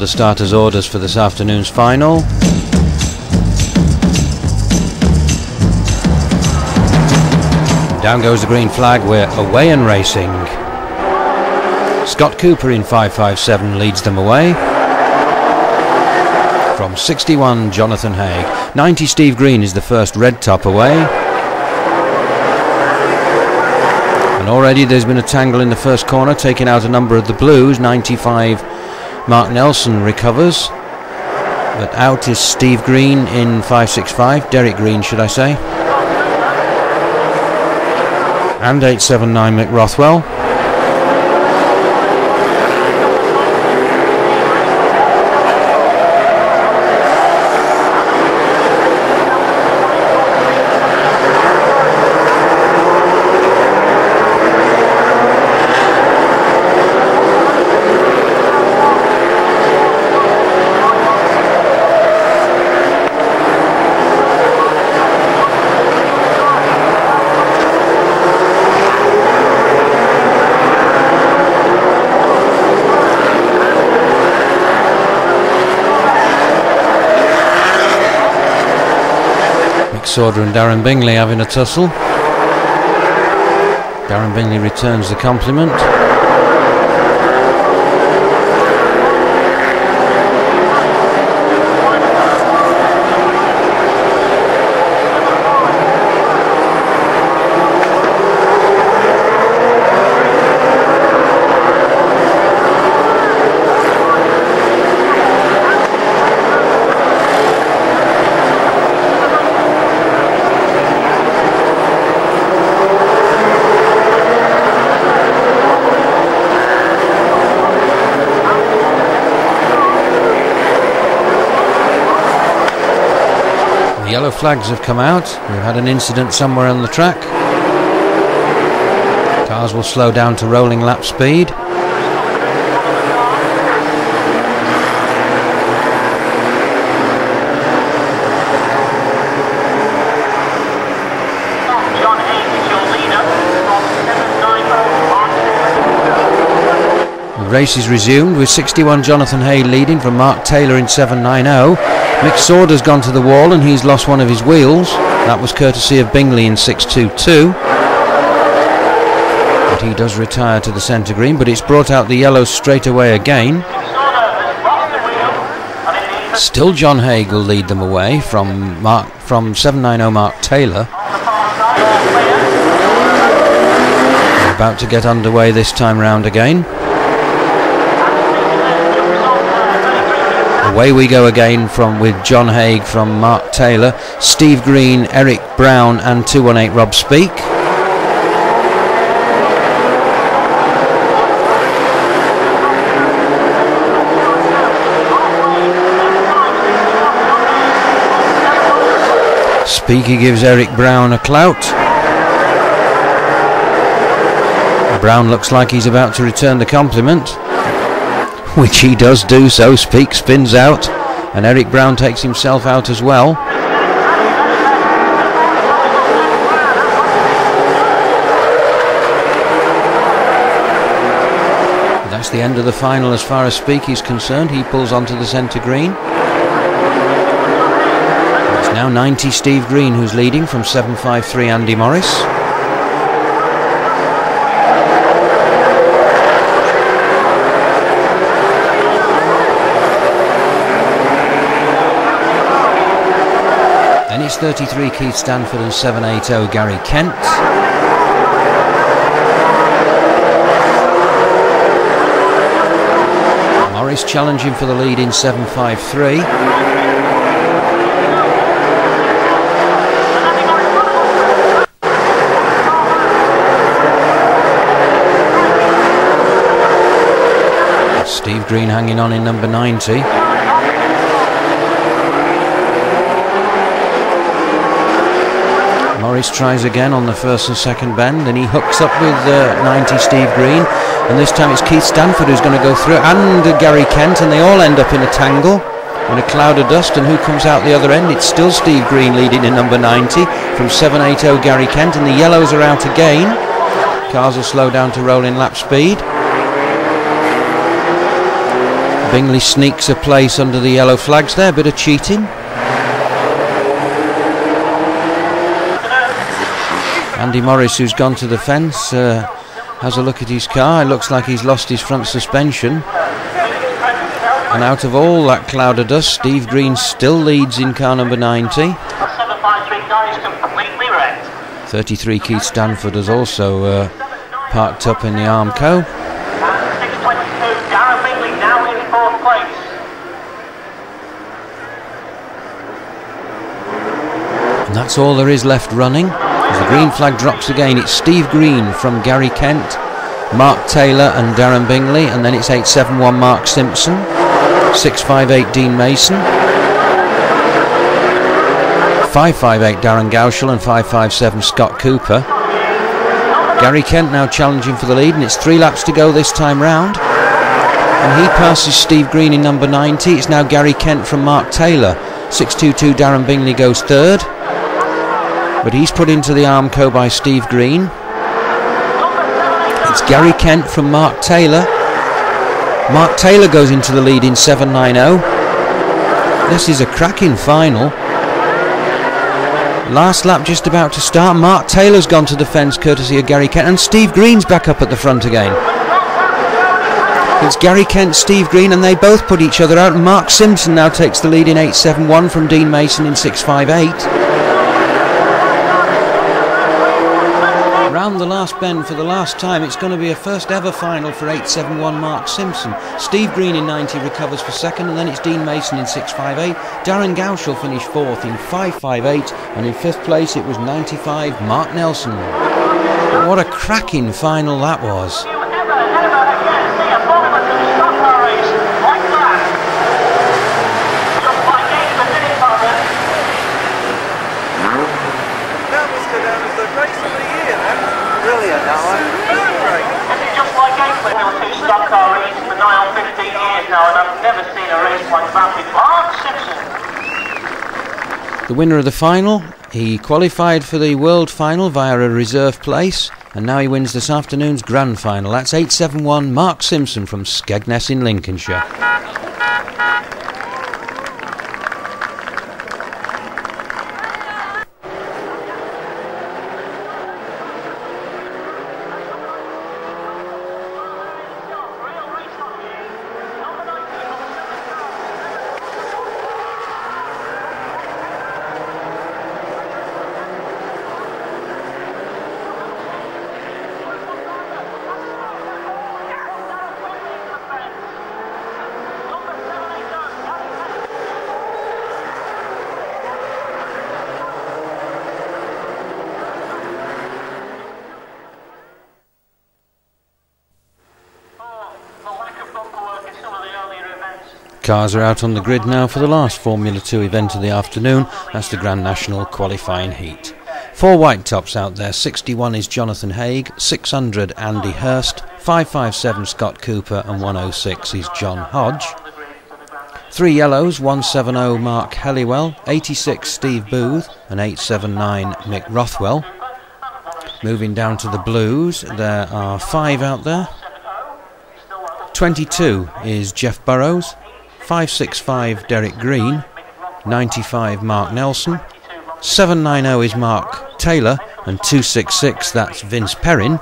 the starters' orders for this afternoon's final. Down goes the green flag, we're away and racing. Scott Cooper in 5.57 leads them away. From 61, Jonathan Haig. 90, Steve Green is the first red top away. And already there's been a tangle in the first corner, taking out a number of the blues. 95, Mark Nelson recovers. But out is Steve Green in 5.65, Derek Green should I say. And 8.79, Mick Rothwell. Sauder and Darren Bingley having a tussle. Darren Bingley returns the compliment. The yellow flags have come out. We've had an incident somewhere on the track. Cars will slow down to rolling lap speed. The race is resumed with 61 Jonathan Hay leading from Mark Taylor in 7.90. Mick Sauder's gone to the wall and he's lost one of his wheels. That was courtesy of Bingley in 6.22. But he does retire to the centre green, but it's brought out the yellows straight away again. Still John Haig will lead them away from 7.90 Mark Taylor. They're about to get underway this time round again. Away we go again with John Haig from Mark Taylor, Steve Green, Eric Brown and 218 Rob Speak. Speaky gives Eric Brown a clout. Brown looks like he's about to return the compliment, which he does do so. Speak spins out and Eric Brown takes himself out as well. That's the end of the final as far as Speak is concerned. He pulls onto the centre green. It's now 90 Steve Green who's leading from 7.53 Andy Morris. Then it's 33 Keith Stanford and 7.80 Gary Kent. Morris challenging for the lead in 7.53. Steve Green hanging on in number 90. Morris tries again on the first and second bend and he hooks up with 90 Steve Green, and this time it's Keith Stanford who's going to go through, and Gary Kent, and they all end up in a tangle in a cloud of dust. And who comes out the other end? It's still Steve Green leading in number 90 from 7.80 Gary Kent, and the yellows are out again. Cars will slow down to roll in lap speed. Bingley sneaks a place under the yellow flags there, bit of cheating. Andy Morris, who's gone to the fence, has a look at his car. It looks like he's lost his front suspension. And out of all that cloud of dust, Steve Green still leads in car number 90. 33 Keith Stanford has also parked up in the Armco. And that's all there is left running. As the green flag drops again, it's Steve Green from Gary Kent, Mark Taylor and Darren Bingley, and then it's 871 Mark Simpson, 658 Dean Mason, 558 Darren Gauschel and 557 Scott Cooper. Gary Kent now challenging for the lead, and it's 3 laps to go this time round. And he passes Steve Green in number 90. It's now Gary Kent from Mark Taylor. 622 Darren Bingley goes third, but he's put into the Armco by Steve Green. It's Gary Kent from Mark Taylor. Mark Taylor goes into the lead in 790. This is a cracking final. Last lap just about to start. Mark Taylor's gone to the fence courtesy of Gary Kent, and Steve Green's back up at the front again. It's Gary Kent, Steve Green, and they both put each other out. Mark Simpson now takes the lead in 871 from Dean Mason in 658. Round the last bend for the last time, it's going to be a first ever final for 871 Mark Simpson. Steve Green in 90 recovers for second, and then it's Dean Mason in 658. Darren Gauschel finished fourth in 558, and in fifth place it was 95 Mark Nelson. What a cracking final that was. Stockcar racing for nigh on 15 years now, and I've never seen a race like that with Mark Simpson. The winner of the final, he qualified for the World Final via a reserve place, and now he wins this afternoon's Grand Final. That's 871 Mark Simpson from Skegness in Lincolnshire. Cars are out on the grid now for the last Formula 2 event of the afternoon. That's the Grand National qualifying heat. 4 white tops out there. 61 is Jonathan Haig, 600 Andy Hurst, 557 Scott Cooper, and 106 is John Hodge. 3 yellows, 170 Mark Helliwell, 86 Steve Booth, and 879 Mick Rothwell. Moving down to the blues, there are 5 out there. 22 is Jeff Burrows, 565 Derek Green, 95 Mark Nelson, 790 is Mark Taylor, and 266 that's Vince Perrin.